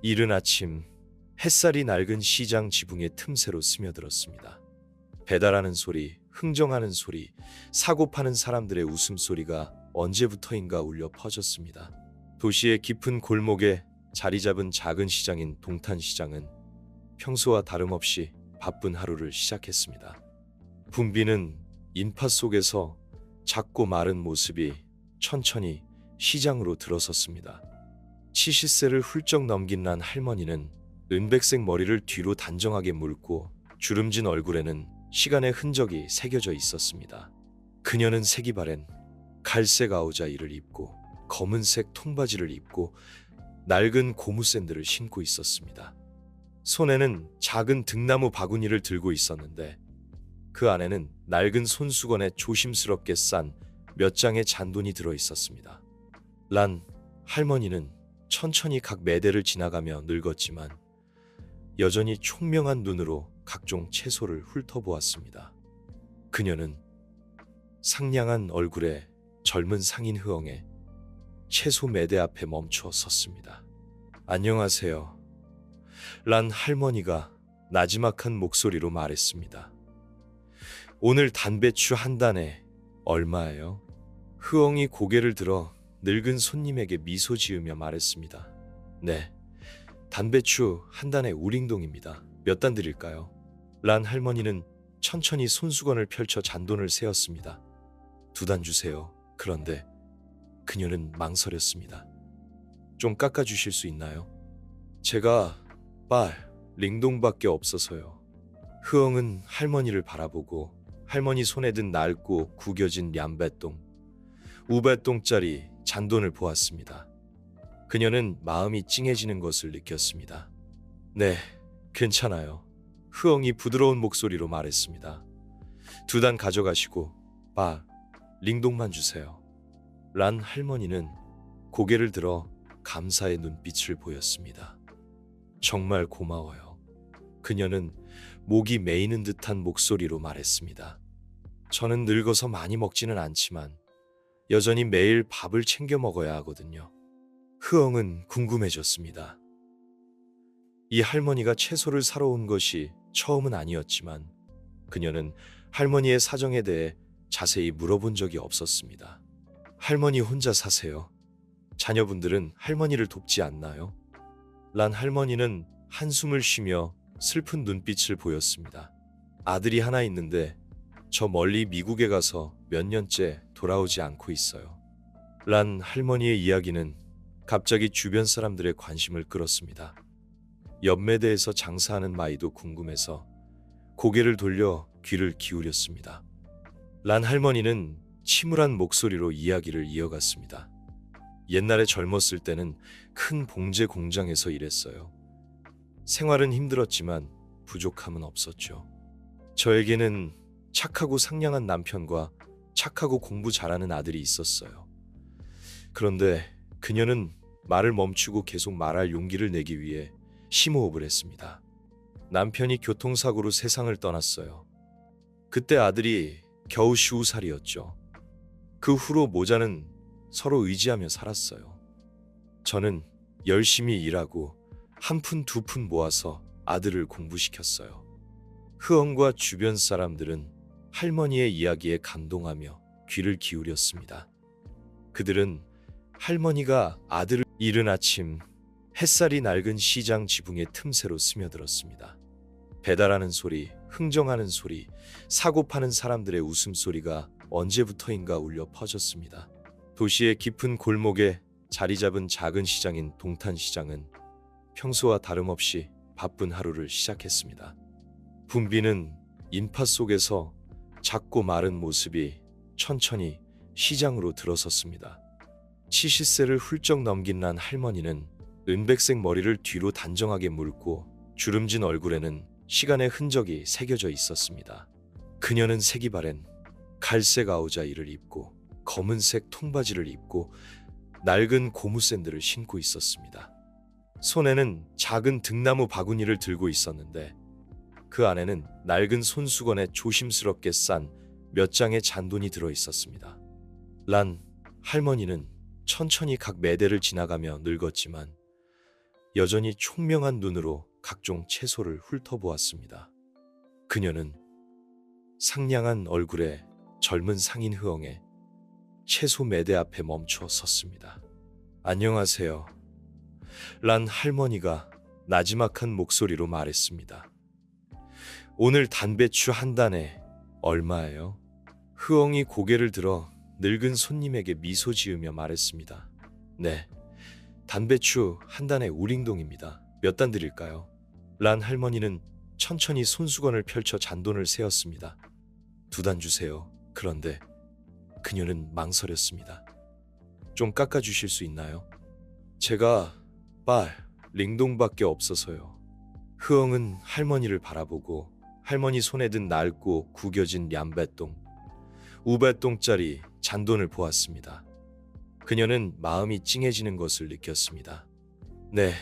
이른 아침 햇살이 낡은 시장 지붕의 틈새로 스며들었습니다. 배달하는 소리, 흥정하는 소리, 사고 파는 사람들의 웃음소리가 언제부터인가 울려 퍼졌습니다. 도시의 깊은 골목에 자리 잡은 작은 시장인 동탄시장은 평소와 다름없이 바쁜 하루를 시작했습니다. 붐비는 인파 속에서 작고 마른 모습이 천천히 시장으로 들어섰습니다. 70세를 훌쩍 넘긴 난 할머니는 은백색 머리를 뒤로 단정하게 물고 주름진 얼굴에는 시간의 흔적이 새겨져 있었습니다. 그녀는 색이 바랜 갈색 아우자이를 입고 검은색 통바지를 입고 낡은 고무 샌들을 신고 있었습니다. 손에는 작은 등나무 바구니를 들고 있었는데 그 안에는 낡은 손수건에 조심스럽게 싼 몇 장의 잔돈이 들어 있었습니다. 란 할머니는 천천히 각 매대를 지나가며 늙었지만 여전히 총명한 눈으로 각종 채소를 훑어보았습니다. 그녀는 상냥한 얼굴에 젊은 상인 흐엉에 채소 매대 앞에 멈춰 섰습니다. 안녕하세요. 란 할머니가 나지막한 목소리로 말했습니다. 오늘 단배추 한 단에 얼마예요? 흐엉이 고개를 들어 늙은 손님에게 미소 지으며 말했습니다. 네, 단배추 한 단에 우링동입니다. 몇 단 드릴까요? 란 할머니는 천천히 손수건을 펼쳐 잔돈을 세었습니다. 2단 주세요. 그런데 그녀는 망설였습니다. 좀 깎아주실 수 있나요? 제가 링동밖에 없어서요. 흐엉은 할머니를 바라보고 할머니 손에 든 낡고 구겨진 얌배똥, 우배똥짜리 잔돈을 보았습니다. 그녀는 마음이 찡해지는 것을 느꼈습니다. 네, 괜찮아요. 흐엉이 부드러운 목소리로 말했습니다. 2단 가져가시고 링동만 주세요. 란 할머니는 고개를 들어 감사의 눈빛을 보였습니다. 정말 고마워요. 그녀는 목이 메이는 듯한 목소리로 말했습니다. 저는 늙어서 많이 먹지는 않지만 여전히 매일 밥을 챙겨 먹어야 하거든요. 흐엉은 궁금해졌습니다. 이 할머니가 채소를 사러 온 것이 처음은 아니었지만 그녀는 할머니의 사정에 대해 자세히 물어본 적이 없었습니다. 할머니 혼자 사세요? 자녀분들은 할머니를 돕지 않나요? 란 할머니는 한숨을 쉬며 슬픈 눈빛을 보였습니다. 아들이 하나 있는데 저 멀리 미국에 가서 몇 년째 돌아오지 않고 있어요. 란 할머니의 이야기는 갑자기 주변 사람들의 관심을 끌었습니다. 옆매대에서 장사하는 마이도 궁금해서 고개를 돌려 귀를 기울였습니다. 란 할머니는 침울한 목소리로 이야기를 이어갔습니다. 옛날에 젊었을 때는 큰 봉제 공장에서 일했어요. 생활은 힘들었지만 부족함은 없었죠. 저에게는 착하고 상냥한 남편과 착하고 공부 잘하는 아들이 있었어요. 그런데 그녀는 말을 멈추고 계속 말할 용기를 내기 위해 심호흡을 했습니다. 남편이 교통사고로 세상을 떠났어요. 그때 아들이 겨우 15살이었죠. 그 후로 모자는 서로 의지하며 살았어요. 저는 열심히 일하고 한 푼 두 푼 모아서 아들을 공부시켰어요. 흐엉과 주변 사람들은 할머니의 이야기에 감동하며 귀를 기울였습니다. 그들은 할머니가 아들을 이른 아침 햇살이 낡은 시장 지붕의 틈새로 스며들었습니다. 배달하는 소리, 흥정하는 소리, 사고 파는 사람들의 웃음소리가 언제부터인가 울려 퍼졌습니다. 도시의 깊은 골목에 자리 잡은 작은 시장인 동탄시장은 평소와 다름없이 바쁜 하루를 시작했습니다. 붐비는 인파 속에서 작고 마른 모습이 천천히 시장으로 들어섰습니다. 70세를 훌쩍 넘긴 난 할머니는 은백색 머리를 뒤로 단정하게 물고 주름진 얼굴에는 시간의 흔적이 새겨져 있었습니다. 그녀는 색이 바랜 갈색 아우자이를 입고 검은색 통바지를 입고 낡은 고무 샌들을 신고 있었습니다. 손에는 작은 등나무 바구니를 들고 있었는데 그 안에는 낡은 손수건에 조심스럽게 싼 몇 장의 잔돈이 들어 있었습니다. 란 할머니는 천천히 각 매대를 지나가며 늙었지만 여전히 총명한 눈으로 각종 채소를 훑어보았습니다. 그녀는 상냥한 얼굴에 젊은 상인 흐엉에 채소 매대 앞에 멈춰 섰습니다. 안녕하세요. 란 할머니가 나지막한 목소리로 말했습니다. 오늘 단배추 한 단에 얼마예요? 흐엉이 고개를 들어 늙은 손님에게 미소 지으며 말했습니다. 네, 단배추 한 단에 우링동입니다. 몇 단 드릴까요? 란 할머니는 천천히 손수건을 펼쳐 잔돈을 세었습니다. 2단 주세요. 그런데 그녀는 망설였습니다. 좀 깎아주실 수 있나요? 제가 링동밖에 없어서요. 흐엉은 할머니를 바라보고 할머니 손에 든 낡고 구겨진 얌배똥, 우배똥짜리 잔돈을 보았습니다. 그녀는 마음이 찡해지는 것을 느꼈습니다. 네,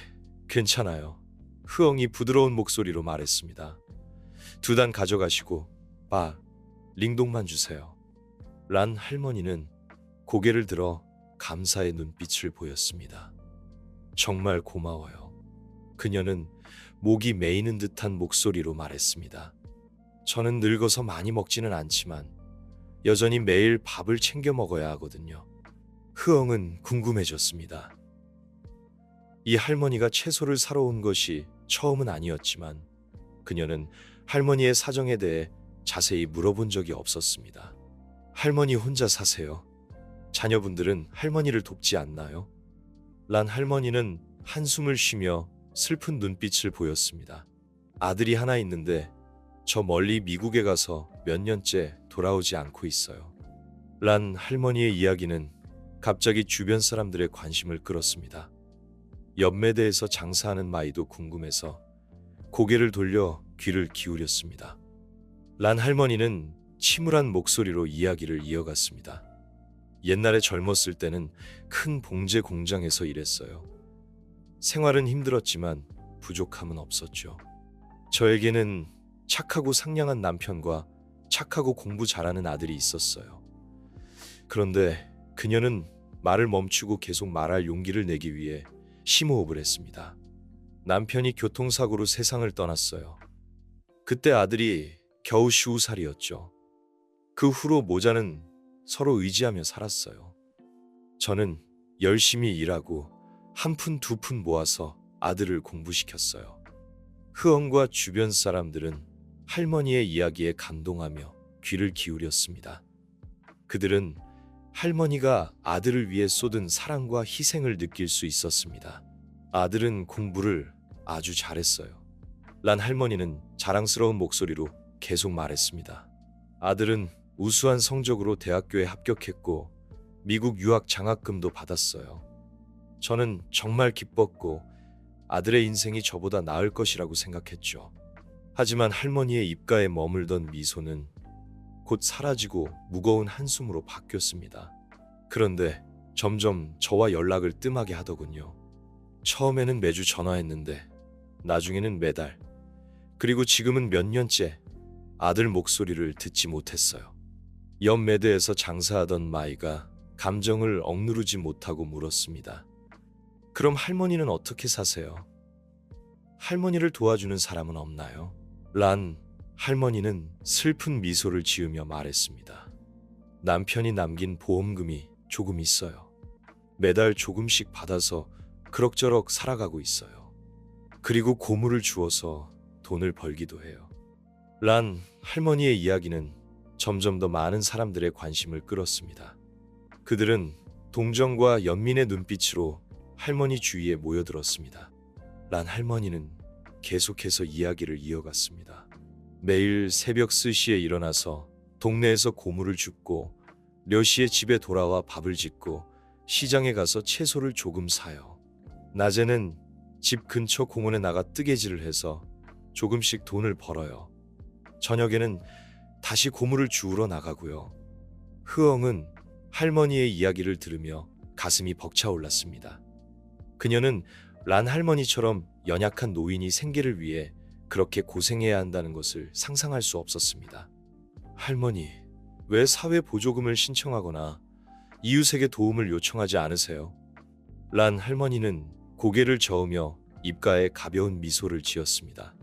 괜찮아요. 흐엉이 부드러운 목소리로 말했습니다. 2단 가져가시고 링동만 주세요. 란 할머니는 고개를 들어 감사의 눈빛을 보였습니다. 정말 고마워요. 그녀는 목이 메이는 듯한 목소리로 말했습니다. 저는 늙어서 많이 먹지는 않지만 여전히 매일 밥을 챙겨 먹어야 하거든요. 흐엉은 궁금해졌습니다. 이 할머니가 채소를 사러 온 것이 처음은 아니었지만 그녀는 할머니의 사정에 대해 자세히 물어본 적이 없었습니다. 할머니 혼자 사세요? 자녀분들은 할머니를 돕지 않나요? 란 할머니는 한숨을 쉬며 슬픈 눈빛을 보였습니다. 아들이 하나 있는데 저 멀리 미국에 가서 몇 년째 돌아오지 않고 있어요. 란 할머니의 이야기는 갑자기 주변 사람들의 관심을 끌었습니다. 연매대에서 장사하는 마이도 궁금해서 고개를 돌려 귀를 기울였습니다. 란 할머니는 침울한 목소리로 이야기를 이어갔습니다. 옛날에 젊었을 때는 큰 봉제 공장에서 일했어요. 생활은 힘들었지만 부족함은 없었죠. 저에게는 착하고 상냥한 남편과 착하고 공부 잘하는 아들이 있었어요. 그런데 그녀는 말을 멈추고 계속 말할 용기를 내기 위해 심호흡을 했습니다. 남편이 교통사고로 세상을 떠났어요. 그때 아들이 겨우 15살이었죠. 그 후로 모자는 서로 의지하며 살았어요. 저는 열심히 일하고 한 푼 두 푼 모아서 아들을 공부시켰어요. 흐엉과 주변 사람들은 할머니의 이야기에 감동하며 귀를 기울였습니다. 그들은 할머니가 아들을 위해 쏟은 사랑과 희생을 느낄 수 있었습니다. 아들은 공부를 아주 잘했어요. 란 할머니는 자랑스러운 목소리로 계속 말했습니다. 아들은 우수한 성적으로 대학교에 합격했고 미국 유학 장학금도 받았어요. 저는 정말 기뻤고 아들의 인생이 저보다 나을 것이라고 생각했죠. 하지만 할머니의 입가에 머물던 미소는 곧 사라지고 무거운 한숨으로 바뀌었습니다. 그런데 점점 저와 연락을 뜸하게 하더군요. 처음에는 매주 전화했는데 나중에는 매달, 그리고 지금은 몇 년째 아들 목소리를 듣지 못했어요. 연매대에서 장사하던 마이가 감정을 억누르지 못하고 물었습니다. 그럼 할머니는 어떻게 사세요? 할머니를 도와주는 사람은 없나요? 란 할머니는 슬픈 미소를 지으며 말했습니다. 남편이 남긴 보험금이 조금 있어요. 매달 조금씩 받아서 그럭저럭 살아가고 있어요. 그리고 고물을 주어서 돈을 벌기도 해요. 란 할머니의 이야기는 점점 더 많은 사람들의 관심을 끌었습니다. 그들은 동정과 연민의 눈빛으로 할머니 주위에 모여들었습니다. 란 할머니는 계속해서 이야기를 이어갔습니다. 매일 새벽 4시에 일어나서 동네에서 고물을 줍고 몇 시에 집에 돌아와 밥을 짓고 시장에 가서 채소를 조금 사요. 낮에는 집 근처 공원에 나가 뜨개질을 해서 조금씩 돈을 벌어요. 저녁에는 다시 고물을 주우러 나가고요. 흐엉은 할머니의 이야기를 들으며 가슴이 벅차올랐습니다. 그녀는 란 할머니처럼 연약한 노인이 생계를 위해 그렇게 고생해야 한다는 것을 상상할 수 없었습니다. 할머니, 왜 사회 보조금을 신청하거나 이웃에게 도움을 요청하지 않으세요? 란 할머니는 고개를 저으며 입가에 가벼운 미소를 지었습니다.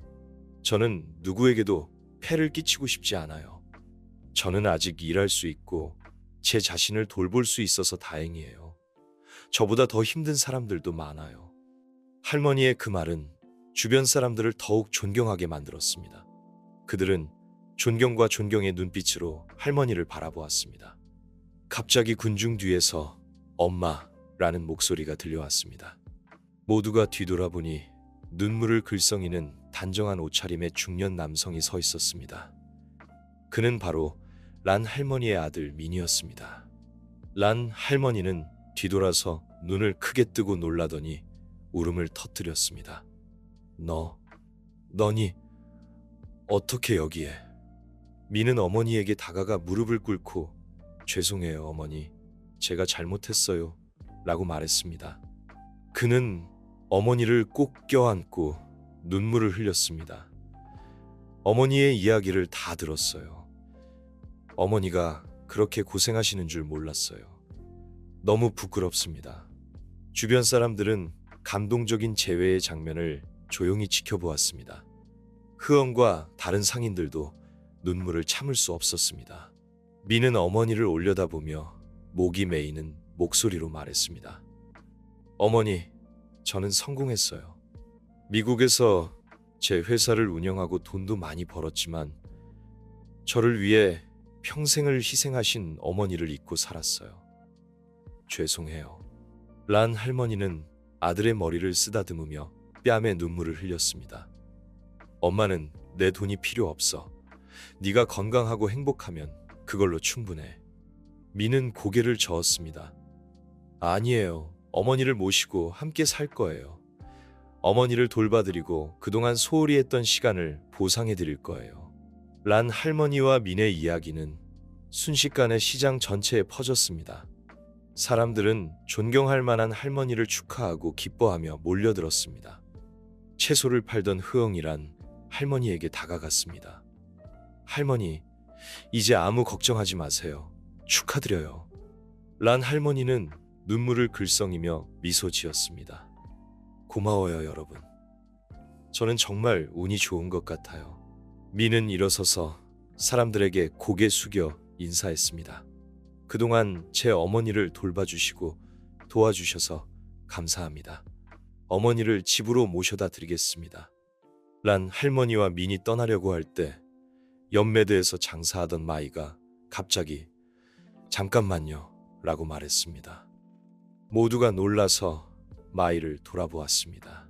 저는 누구에게도 폐를 끼치고 싶지 않아요. 저는 아직 일할 수 있고 제 자신을 돌볼 수 있어서 다행이에요. 저보다 더 힘든 사람들도 많아요. 할머니의 그 말은 주변 사람들을 더욱 존경하게 만들었습니다. 그들은 존경과 존경의 눈빛으로 할머니를 바라보았습니다. 갑자기 군중 뒤에서 엄마라는 목소리가 들려왔습니다. 모두가 뒤돌아보니 눈물을 글썽이는 단정한 옷차림의 중년 남성이 서 있었습니다. 그는 바로 란 할머니의 아들 민이었습니다. 란 할머니는 뒤돌아서 눈을 크게 뜨고 놀라더니 울음을 터뜨렸습니다. 너니 어떻게 여기에? 민은 어머니에게 다가가 무릎을 꿇고 죄송해요 어머니, 제가 잘못했어요 라고 말했습니다. 그는 어머니를 꼭 껴안고 눈물을 흘렸습니다. 어머니의 이야기를 다 들었어요. 어머니가 그렇게 고생하시는 줄 몰랐어요. 너무 부끄럽습니다. 주변 사람들은 감동적인 재회의 장면을 조용히 지켜보았습니다. 흐엉과 다른 상인들도 눈물을 참을 수 없었습니다. 민은 어머니를 올려다보며 목이 메이는 목소리로 말했습니다. 어머니, 저는 성공했어요. 미국에서 제 회사를 운영하고 돈도 많이 벌었지만 저를 위해 평생을 희생하신 어머니를 잊고 살았어요. 죄송해요. 란 할머니는 아들의 머리를 쓰다듬으며 뺨에 눈물을 흘렸습니다. 엄마는 내 돈이 필요 없어. 네가 건강하고 행복하면 그걸로 충분해. 민은 고개를 저었습니다. 아니에요. 어머니를 모시고 함께 살 거예요. 어머니를 돌봐드리고 그동안 소홀히 했던 시간을 보상해드릴 거예요. 란 할머니와 민의 이야기는 순식간에 시장 전체에 퍼졌습니다. 사람들은 존경할 만한 할머니를 축하하고 기뻐하며 몰려들었습니다. 채소를 팔던 흐엉이란 할머니에게 다가갔습니다. 할머니, 이제 아무 걱정하지 마세요. 축하드려요. 란 할머니는 눈물을 글썽이며 미소 지었습니다. 고마워요, 여러분. 저는 정말 운이 좋은 것 같아요. 민은 일어서서 사람들에게 고개 숙여 인사했습니다. 그동안 제 어머니를 돌봐주시고 도와주셔서 감사합니다. 어머니를 집으로 모셔다 드리겠습니다. 란 할머니와 민이 떠나려고 할 때 연매대에서 장사하던 마이가 갑자기 잠깐만요 라고 말했습니다. 모두가 놀라서 마이를 돌아보았습니다.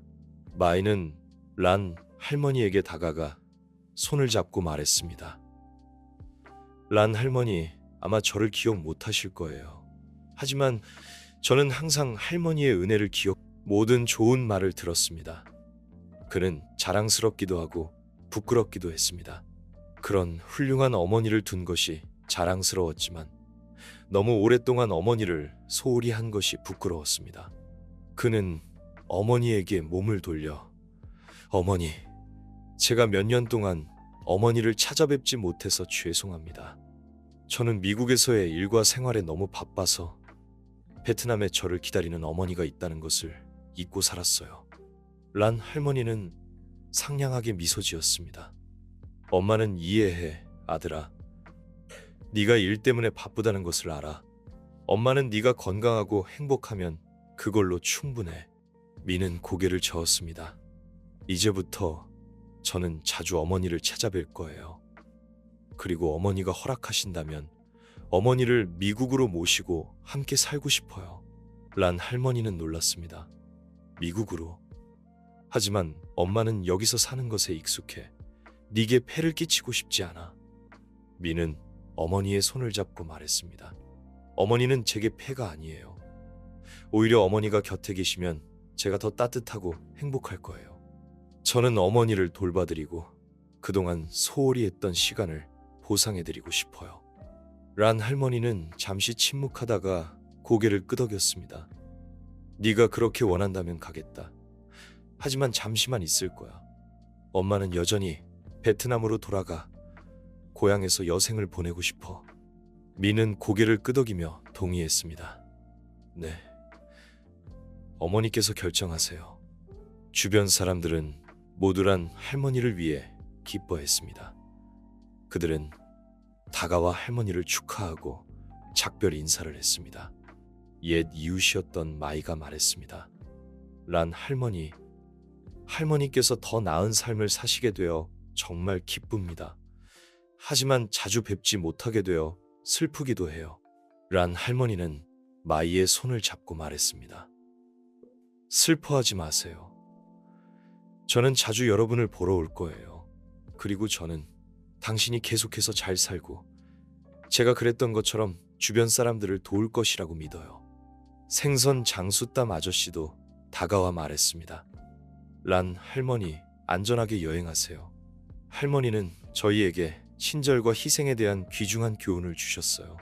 마이는 란 할머니에게 다가가 손을 잡고 말했습니다. 란 할머니, 아마 저를 기억 못하실 거예요. 하지만 저는 항상 할머니의 은혜를 모든 좋은 말을 들었습니다. 그는 자랑스럽기도 하고 부끄럽기도 했습니다. 그런 훌륭한 어머니를 둔 것이 자랑스러웠지만 너무 오랫동안 어머니를 소홀히 한 것이 부끄러웠습니다. 그는 어머니에게 몸을 돌려 어머니, 제가 몇 년 동안 어머니를 찾아뵙지 못해서 죄송합니다. 저는 미국에서의 일과 생활에 너무 바빠서 베트남에 저를 기다리는 어머니가 있다는 것을 잊고 살았어요. 란 할머니는 상냥하게 미소 지었습니다. 엄마는 이해해, 아들아. 네가 일 때문에 바쁘다는 것을 알아. 엄마는 네가 건강하고 행복하면 그걸로 충분해. 민은 고개를 저었습니다. 이제부터 저는 자주 어머니를 찾아뵐 거예요. 그리고 어머니가 허락하신다면 어머니를 미국으로 모시고 함께 살고 싶어요. 란 할머니는 놀랐습니다. 미국으로? 하지만 엄마는 여기서 사는 것에 익숙해. 네게 폐를 끼치고 싶지 않아. 민은 어머니의 손을 잡고 말했습니다. 어머니는 제게 폐가 아니에요. 오히려 어머니가 곁에 계시면 제가 더 따뜻하고 행복할 거예요. 저는 어머니를 돌봐드리고 그동안 소홀히 했던 시간을 보상해드리고 싶어요. 란 할머니는 잠시 침묵하다가 고개를 끄덕였습니다. 네가 그렇게 원한다면 가겠다. 하지만 잠시만 있을 거야. 엄마는 여전히 베트남으로 돌아가 고향에서 여생을 보내고 싶어. 민은 고개를 끄덕이며 동의했습니다. 네. 어머니께서 결정하세요. 주변 사람들은 모두란 할머니를 위해 기뻐했습니다. 그들은 다가와 할머니를 축하하고 작별 인사를 했습니다. 옛 이웃이었던 마이가 말했습니다. 란 할머니, 할머니께서 더 나은 삶을 사시게 되어 정말 기쁩니다. 하지만 자주 뵙지 못하게 되어 슬프기도 해요. 란 할머니는 마이의 손을 잡고 말했습니다. 슬퍼하지 마세요. 저는 자주 여러분을 보러 올 거예요. 그리고 저는 당신이 계속해서 잘 살고 제가 그랬던 것처럼 주변 사람들을 도울 것이라고 믿어요. 생선 장수땀 아저씨도 다가와 말했습니다. 란 할머니, 안전하게 여행하세요. 할머니는 저희에게 친절과 희생에 대한 귀중한 교훈을 주셨어요.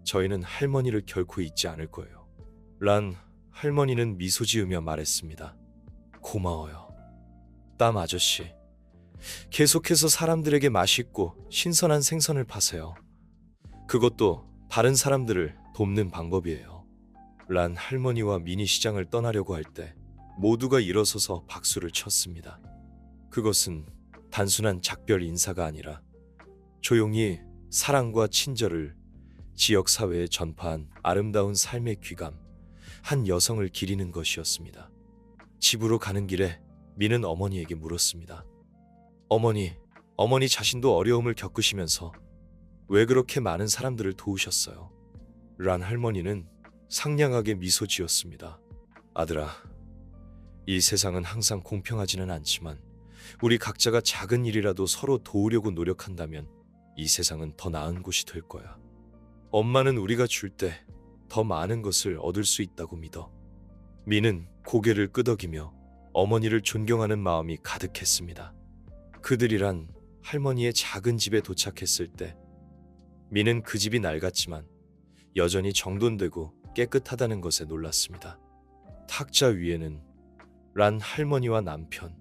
저희는 할머니를 결코 잊지 않을 거예요. 란 할머니는 미소 지으며 말했습니다. 고마워요. 땀 아저씨. 계속해서 사람들에게 맛있고 신선한 생선을 파세요. 그것도 다른 사람들을 돕는 방법이에요. 란 할머니와 미니 시장을 떠나려고 할 때 모두가 일어서서 박수를 쳤습니다. 그것은 단순한 작별 인사가 아니라 조용히 사랑과 친절을 지역사회에 전파한 아름다운 삶의 귀감, 한 여성을 기리는 것이었습니다. 집으로 가는 길에 미는 어머니에게 물었습니다. 어머니 자신도 어려움을 겪으시면서 왜 그렇게 많은 사람들을 도우셨어요? 란 할머니는 상냥하게 미소 지었습니다. 아들아, 이 세상은 항상 공평하지는 않지만 우리 각자가 작은 일이라도 서로 도우려고 노력한다면 이 세상은 더 나은 곳이 될 거야. 엄마는 우리가 줄 때 더 많은 것을 얻을 수 있다고 믿어. 미는 고개를 끄덕이며 어머니를 존경하는 마음이 가득했습니다. 그들이란 할머니의 작은 집에 도착했을 때 미는 그 집이 낡았지만 여전히 정돈되고 깨끗하다는 것에 놀랐습니다. 탁자 위에는 란 할머니와 남편,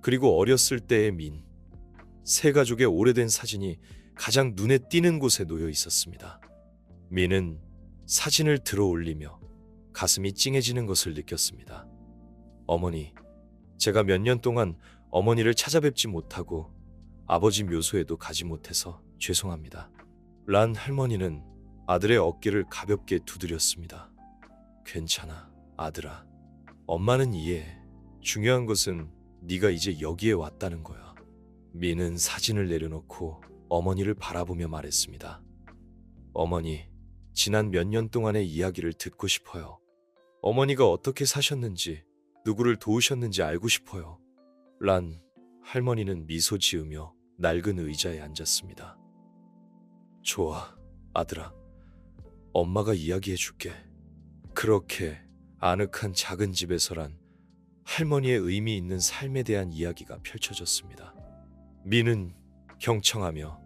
그리고 어렸을 때의 민, 세 가족의 오래된 사진이 가장 눈에 띄는 곳에 놓여 있었습니다. 민은 사진을 들어 올리며 가슴이 찡해지는 것을 느꼈습니다. 어머니, 제가 몇 년 동안 어머니를 찾아뵙지 못하고 아버지 묘소에도 가지 못해서 죄송합니다. 란 할머니는 아들의 어깨를 가볍게 두드렸습니다. 괜찮아, 아들아. 엄마는 이해해. 중요한 것은 네가 이제 여기에 왔다는 거야. 미는 사진을 내려놓고 어머니를 바라보며 말했습니다. 어머니, 지난 몇 년 동안의 이야기를 듣고 싶어요. 어머니가 어떻게 사셨는지, 누구를 도우셨는지 알고 싶어요. 란 할머니는 미소 지으며 낡은 의자에 앉았습니다. 좋아, 아들아. 엄마가 이야기해 줄게. 그렇게 아늑한 작은 집에서란 할머니의 의미 있는 삶에 대한 이야기가 펼쳐졌습니다. 미는 경청하며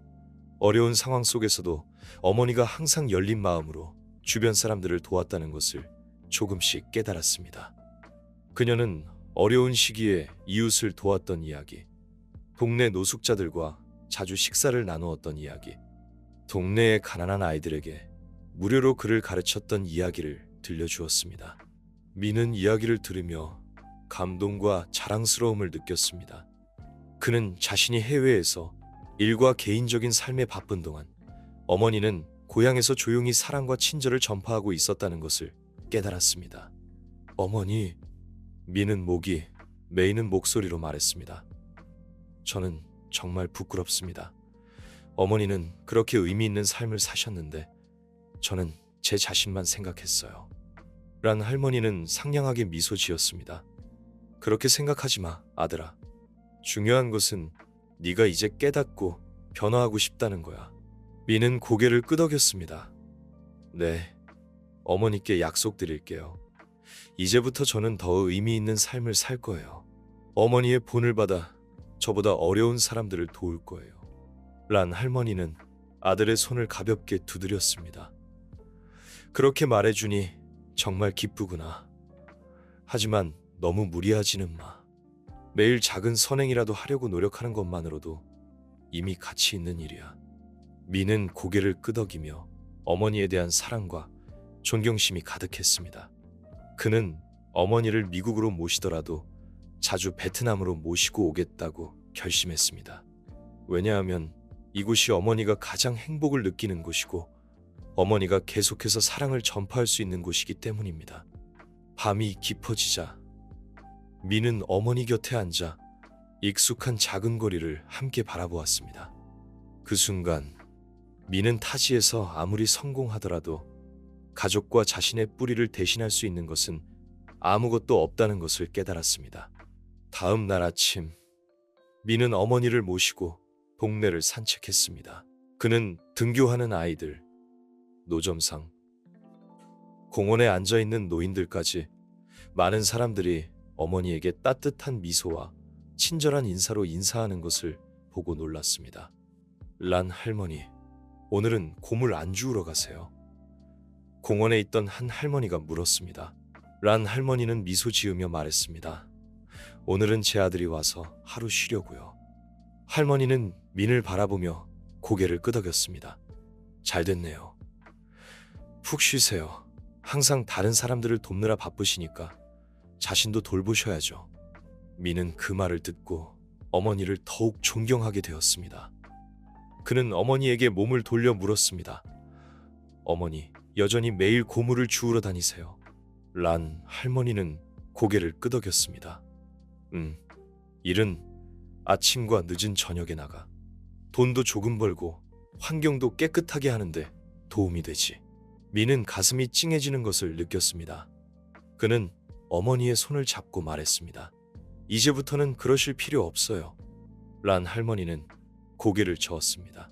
어려운 상황 속에서도 어머니가 항상 열린 마음으로 주변 사람들을 도왔다는 것을 조금씩 깨달았습니다. 그녀는 어려운 시기에 이웃을 도왔던 이야기, 동네 노숙자들과 자주 식사를 나누었던 이야기, 동네의 가난한 아이들에게 무료로 글을 가르쳤던 이야기를 들려주었습니다. 미는 이야기를 들으며 감동과 자랑스러움을 느꼈습니다. 그는 자신이 해외에서 일과 개인적인 삶에 바쁜 동안 어머니는 고향에서 조용히 사랑과 친절을 전파하고 있었다는 것을 깨달았습니다. 어머니, 미는 목이 메이는 목소리로 말했습니다. 저는 정말 부끄럽습니다. 어머니는 그렇게 의미 있는 삶을 사셨는데 저는 제 자신만 생각했어요. 란 할머니는 상냥하게 미소 지었습니다. 그렇게 생각하지 마, 아들아. 중요한 것은 네가 이제 깨닫고 변화하고 싶다는 거야. 미는 고개를 끄덕였습니다. 네, 어머니께 약속드릴게요. 이제부터 저는 더 의미 있는 삶을 살 거예요. 어머니의 본을 받아 저보다 어려운 사람들을 도울 거예요. 란 할머니는 아들의 손을 가볍게 두드렸습니다. 그렇게 말해주니 정말 기쁘구나. 하지만 너무 무리하지는 마. 매일 작은 선행이라도 하려고 노력하는 것만으로도 이미 가치 있는 일이야. 미는 고개를 끄덕이며 어머니에 대한 사랑과 존경심이 가득했습니다. 그는 어머니를 미국으로 모시더라도 자주 베트남으로 모시고 오겠다고 결심했습니다. 왜냐하면 이곳이 어머니가 가장 행복을 느끼는 곳이고 어머니가 계속해서 사랑을 전파할 수 있는 곳이기 때문입니다. 밤이 깊어지자 미는 어머니 곁에 앉아 익숙한 작은 거리를 함께 바라보았습니다. 그 순간 미는 타지에서 아무리 성공하더라도 가족과 자신의 뿌리를 대신할 수 있는 것은 아무것도 없다는 것을 깨달았습니다. 다음 날 아침 미는 어머니를 모시고 동네를 산책했습니다. 그는 등교하는 아이들, 노점상, 공원에 앉아있는 노인들까지 많은 사람들이 어머니에게 따뜻한 미소와 친절한 인사로 인사하는 것을 보고 놀랐습니다. 란 할머니, 오늘은 곰을 안 주우러 가세요? 공원에 있던 한 할머니가 물었습니다. 란 할머니는 미소 지으며 말했습니다. 오늘은 제 아들이 와서 하루 쉬려고요. 할머니는 민을 바라보며 고개를 끄덕였습니다. 잘 됐네요. 푹 쉬세요. 항상 다른 사람들을 돕느라 바쁘시니까 자신도 돌보셔야죠. 민은 그 말을 듣고 어머니를 더욱 존경하게 되었습니다. 그는 어머니에게 몸을 돌려 물었습니다. 어머니, 여전히 매일 고물을 주우러 다니세요? 란 할머니는 고개를 끄덕였습니다. 일은 아침과 늦은 저녁에 나가 돈도 조금 벌고 환경도 깨끗하게 하는데 도움이 되지. 미는 가슴이 찡해지는 것을 느꼈습니다. 그는 어머니의 손을 잡고 말했습니다. 이제부터는 그러실 필요 없어요. 란 할머니는 고개를 저었습니다.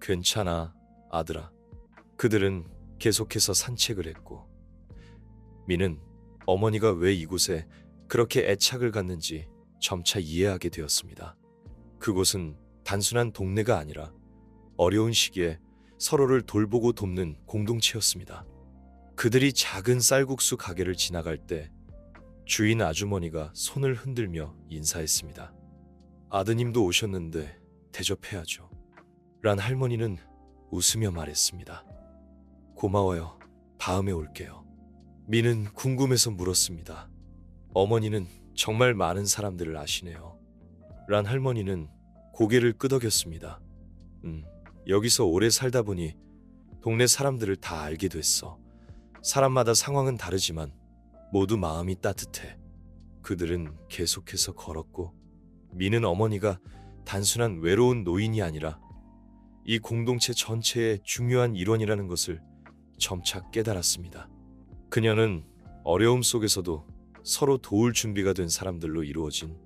괜찮아, 아들아. 그들은 계속해서 산책을 했고 미는 어머니가 왜 이곳에 그렇게 애착을 갖는지 점차 이해하게 되었습니다. 그곳은 단순한 동네가 아니라 어려운 시기에 서로를 돌보고 돕는 공동체였습니다. 그들이 작은 쌀국수 가게를 지나갈 때 주인 아주머니가 손을 흔들며 인사했습니다. 아드님도 오셨는데 대접해야죠. 란 할머니는 웃으며 말했습니다. 고마워요. 다음에 올게요. 미는 궁금해서 물었습니다. 어머니는 정말 많은 사람들을 아시네요. 란 할머니는 고개를 끄덕였습니다. 여기서 오래 살다 보니 동네 사람들을 다 알게 됐어. 사람마다 상황은 다르지만 모두 마음이 따뜻해. 그들은 계속해서 걸었고 미는 어머니가 단순한 외로운 노인이 아니라 이 공동체 전체의 중요한 일원이라는 것을 점차 깨달았습니다. 그녀는 어려움 속에서도 서로 도울 준비가 된 사람들로 이루어진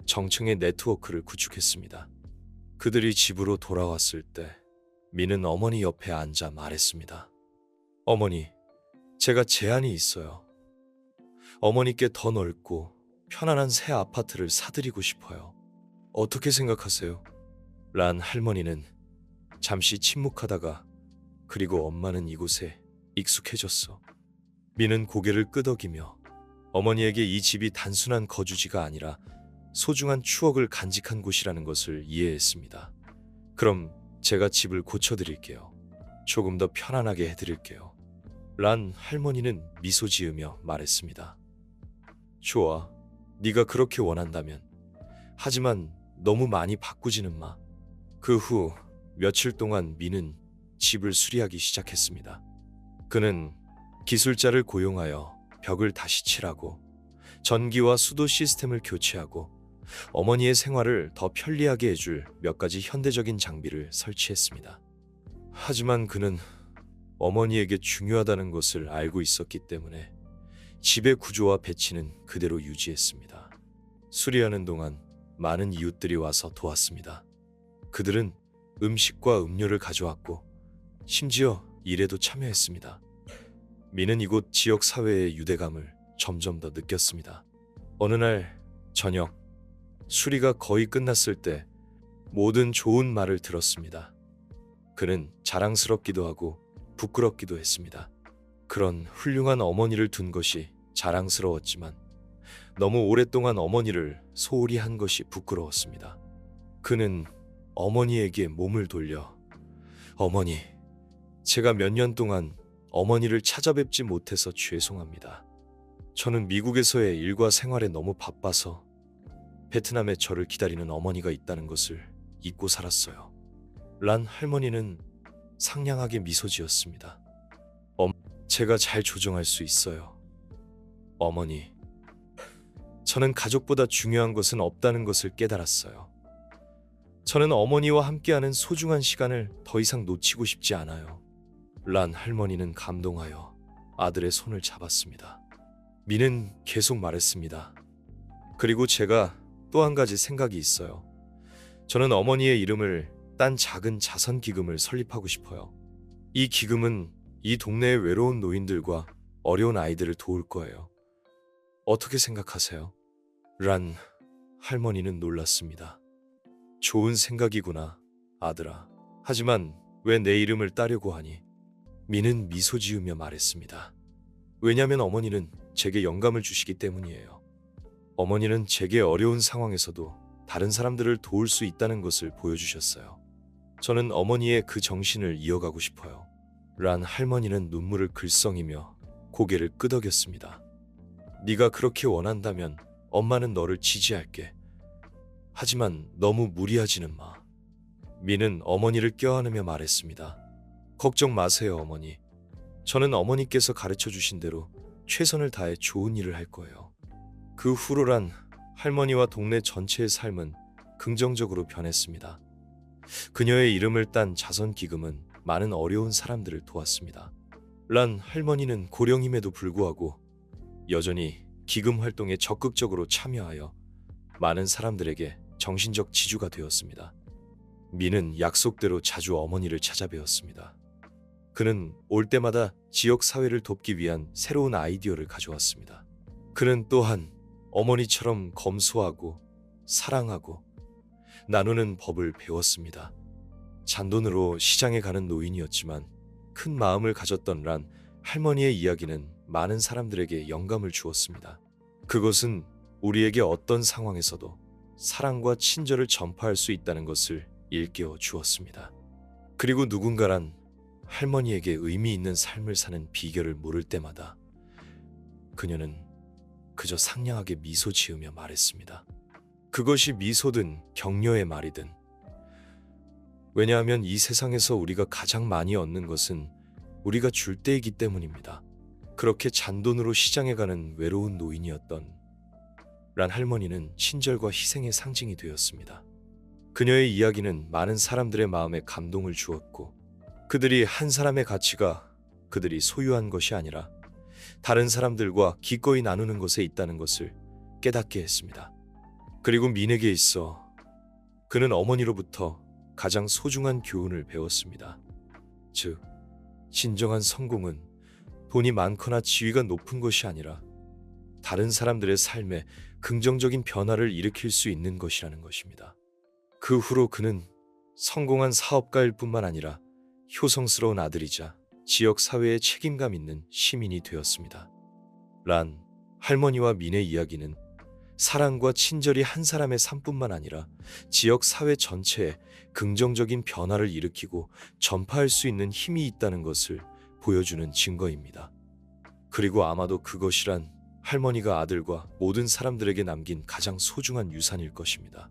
정층의 네트워크를 구축했습니다. 그들이 집으로 돌아왔을 때 미는 어머니 옆에 앉아 말했습니다. 어머니, 제가 제안이 있어요. 어머니께 더 넓고 편안한 새 아파트를 사드리고 싶어요. 어떻게 생각하세요? 란 할머니는 잠시 침묵하다가 그리고 엄마는 이곳에 익숙해졌어. 미는 고개를 끄덕이며 어머니에게 이 집이 단순한 거주지가 아니라 소중한 추억을 간직한 곳이라는 것을 이해했습니다. 그럼 제가 집을 고쳐드릴게요. 조금 더 편안하게 해드릴게요. 란 할머니는 미소 지으며 말했습니다. 좋아, 네가 그렇게 원한다면. 하지만 너무 많이 바꾸지는 마. 그 후 며칠 동안 미는 집을 수리하기 시작했습니다. 그는 기술자를 고용하여 벽을 다시 칠하고 전기와 수도 시스템을 교체하고 어머니의 생활을 더 편리하게 해줄 몇 가지 현대적인 장비를 설치했습니다. 하지만 그는 어머니에게 중요하다는 것을 알고 있었기 때문에 집의 구조와 배치는 그대로 유지했습니다. 수리하는 동안 많은 이웃들이 와서 도왔습니다. 그들은 음식과 음료를 가져왔고 심지어 일에도 참여했습니다. 미는 이곳 지역 사회의 유대감을 점점 더 느꼈습니다. 어느 날 저녁, 수리가 거의 끝났을 때 모든 좋은 말을 들었습니다. 그는 자랑스럽기도 하고 부끄럽기도 했습니다. 그런 훌륭한 어머니를 둔 것이 자랑스러웠지만 너무 오랫동안 어머니를 소홀히 한 것이 부끄러웠습니다. 그는 어머니에게 몸을 돌려 어머니, 제가 몇 년 동안 어머니를 찾아뵙지 못해서 죄송합니다. 저는 미국에서의 일과 생활에 너무 바빠서 베트남에 저를 기다리는 어머니가 있다는 것을 잊고 살았어요. 란 할머니는 상냥하게 미소 지었습니다. 제가 잘 조정할 수 있어요. 어머니, 저는 가족보다 중요한 것은 없다는 것을 깨달았어요. 저는 어머니와 함께하는 소중한 시간을 더 이상 놓치고 싶지 않아요. 란 할머니는 감동하여 아들의 손을 잡았습니다. 미는 계속 말했습니다. 그리고 제가 또 한 가지 생각이 있어요. 저는 어머니의 이름을 딴 작은 자선 기금을 설립하고 싶어요. 이 기금은 이 동네의 외로운 노인들과 어려운 아이들을 도울 거예요. 어떻게 생각하세요? 란 할머니는 놀랐습니다. 좋은 생각이구나, 아들아. 하지만 왜 내 이름을 따려고 하니? 미는 미소 지으며 말했습니다. 왜냐면 어머니는 제게 영감을 주시기 때문이에요. 어머니는 제게 어려운 상황에서도 다른 사람들을 도울 수 있다는 것을 보여주셨어요. 저는 어머니의 그 정신을 이어가고 싶어요. 란 할머니는 눈물을 글썽이며 고개를 끄덕였습니다. 네가 그렇게 원한다면 엄마는 너를 지지할게. 하지만 너무 무리하지는 마. 미는 어머니를 껴안으며 말했습니다. 걱정 마세요, 어머니. 저는 어머니께서 가르쳐 주신 대로 최선을 다해 좋은 일을 할 거예요. 그 후로 란 할머니와 동네 전체의 삶은 긍정적으로 변했습니다. 그녀의 이름을 딴 자선기금은 많은 어려운 사람들을 도왔습니다. 란 할머니는 고령임에도 불구하고 여전히 기금 활동에 적극적으로 참여하여 많은 사람들에게 정신적 지주가 되었습니다. 미는 약속대로 자주 어머니를 찾아뵈었습니다. 그는 올 때마다 지역 사회를 돕기 위한 새로운 아이디어를 가져왔습니다. 그는 또한 어머니처럼 검소하고 사랑하고 나누는 법을 배웠습니다. 잔돈으로 시장에 가는 노인이었지만 큰 마음을 가졌던 란 할머니의 이야기는 많은 사람들에게 영감을 주었습니다. 그것은 우리에게 어떤 상황에서도 사랑과 친절을 전파할 수 있다는 것을 일깨워 주었습니다. 그리고 누군가란 할머니에게 의미 있는 삶을 사는 비결을 물을 때마다 그녀는 그저 상냥하게 미소 지으며 말했습니다. 그것이 미소든 격려의 말이든. 왜냐하면 이 세상에서 우리가 가장 많이 얻는 것은 우리가 줄 때이기 때문입니다. 그렇게 잔돈으로 시장에 가는 외로운 노인이었던 란 할머니는 친절과 희생의 상징이 되었습니다. 그녀의 이야기는 많은 사람들의 마음에 감동을 주었고 그들이 한 사람의 가치가 그들이 소유한 것이 아니라 다른 사람들과 기꺼이 나누는 것에 있다는 것을 깨닫게 했습니다. 그리고 민에게 있어 그는 어머니로부터 가장 소중한 교훈을 배웠습니다. 즉, 진정한 성공은 돈이 많거나 지위가 높은 것이 아니라 다른 사람들의 삶에 긍정적인 변화를 일으킬 수 있는 것이라는 것입니다. 그 후로 그는 성공한 사업가일 뿐만 아니라 효성스러운 아들이자 지역 사회에 책임감 있는 시민이 되었습니다. 란 할머니와 민의 이야기는 사랑과 친절이 한 사람의 삶뿐만 아니라 지역 사회 전체에 긍정적인 변화를 일으키고 전파할 수 있는 힘이 있다는 것을 보여주는 증거입니다. 그리고 아마도 그것이란 할머니가 아들과 모든 사람들에게 남긴 가장 소중한 유산일 것입니다.